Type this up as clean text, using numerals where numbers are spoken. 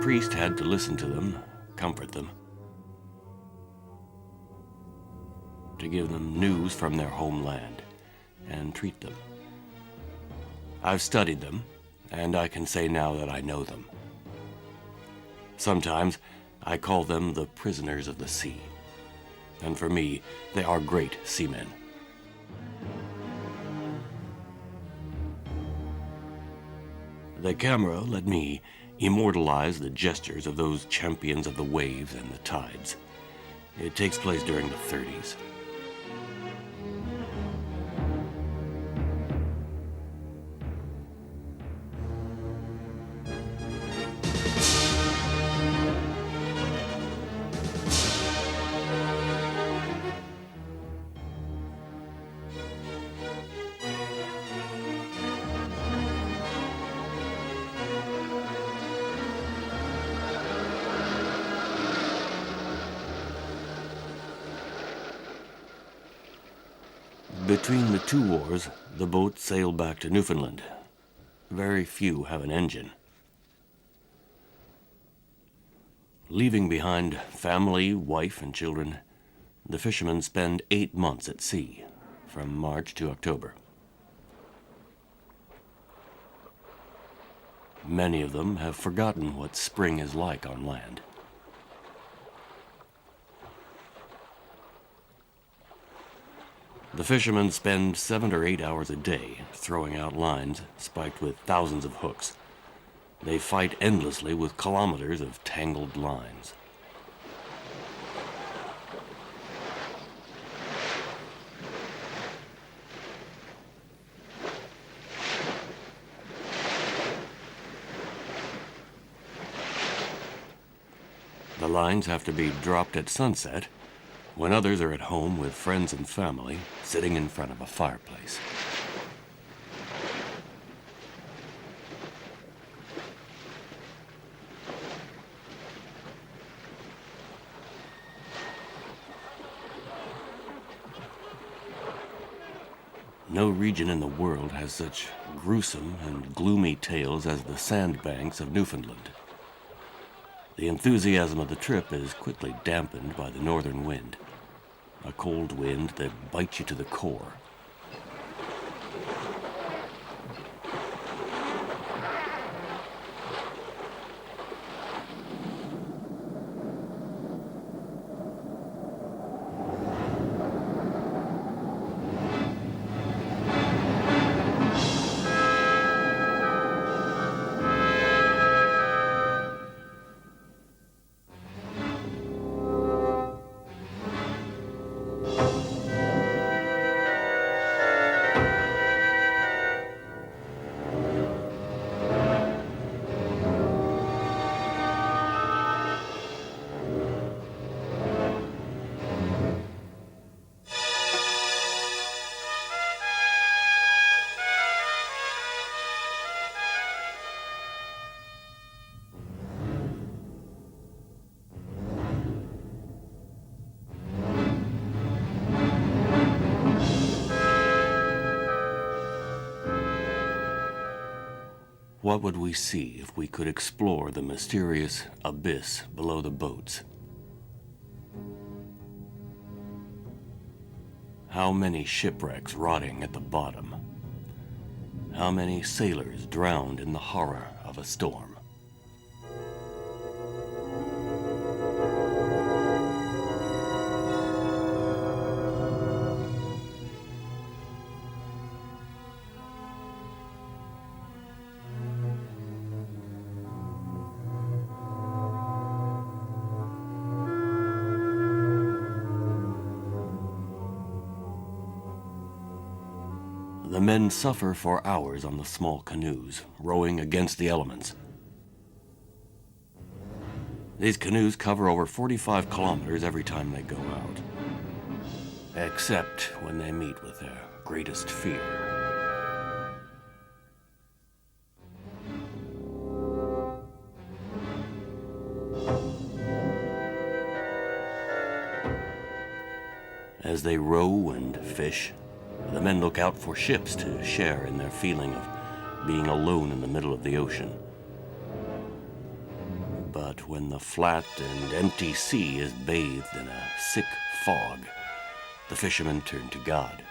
priest had to listen to them, comfort them, to give them news from their homeland, and treat them. I've studied them, and I can say now that I know them. Sometimes I call them the prisoners of the sea, and for me, they are great seamen. The camera let me immortalize the gestures of those champions of the waves and the tides. It takes place during the 30s. Between the two wars, the boats sailed back to Newfoundland. Very few have an engine. Leaving behind family, wife, and children, the fishermen spend 8 months at sea, from March to October. Many of them have forgotten what spring is like on land. The fishermen spend 7 or 8 hours a day throwing out lines spiked with thousands of hooks. They fight endlessly with kilometers of tangled lines. The lines have to be dropped at sunset, when others are at home with friends and family, sitting in front of a fireplace. No region in the world has such gruesome and gloomy tales as the sandbanks of Newfoundland. The enthusiasm of the trip is quickly dampened by the northern wind, a cold wind that bites you to the core. What would we see if we could explore the mysterious abyss below the boats? How many shipwrecks rotting at the bottom? How many sailors drowned in the horror of a storm? The men suffer for hours on the small canoes, rowing against the elements. These canoes cover over 45 kilometers every time they go out, except when they meet with their greatest fear. As they row and fish, the men look out for ships to share in their feeling of being alone in the middle of the ocean. But when the flat and empty sea is bathed in a sick fog, the fishermen turn to God.